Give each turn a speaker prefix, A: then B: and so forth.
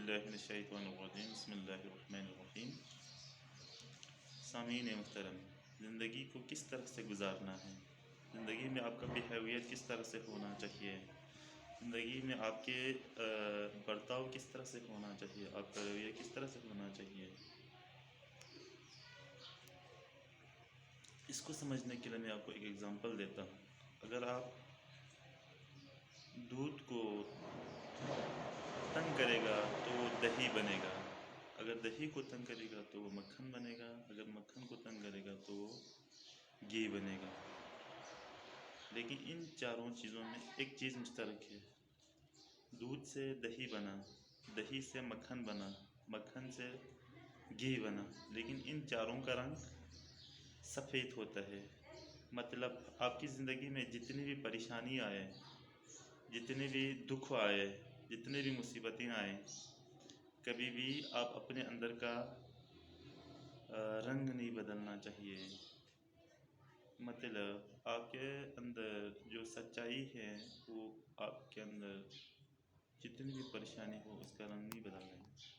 A: باللہ من الشیطان الرجیم بسم اللہ الرحمن الرحیم۔ سامعین محترم، زندگی کو کس طرح سے گزارنا ہے، زندگی میں آپ کا بیہیویئر کس طرح سے ہونا چاہیے، زندگی میں آپ کے برتاؤ کس طرح سے ہونا چاہیے، آپ کا رویہ کس طرح سے ہونا چاہیے، اس کو سمجھنے کے لیے میں آپ کو ایک ایگزامپل دیتا ہوں۔ اگر آپ دودھ کو تنگ کرے گا تو وہ دہی بنے گا، اگر دہی کو تنگ کرے گا تو وہ مکھن بنے گا، اگر مکھن کو تنگ کرے گا تو وہ گھی بنے گا۔ لیکن ان چاروں چیزوں میں ایک چیز مشترک ہے، دودھ سے دہی بنا، دہی سے مکھن بنا، مکھن سے گھی بنا، لیکن ان چاروں کا رنگ سفید ہوتا ہے۔ مطلب آپ کی زندگی میں جتنی بھی پریشانی آئے، جتنے بھی دکھ آئے، جتنے بھی مصیبتیں آئیں، کبھی بھی آپ اپنے اندر کا رنگ نہیں بدلنا چاہیے۔ مطلب آپ کے اندر جو سچائی ہے وہ آپ کے اندر جتنی بھی پریشانی ہو اس کا رنگ نہیں بدلنا ہے۔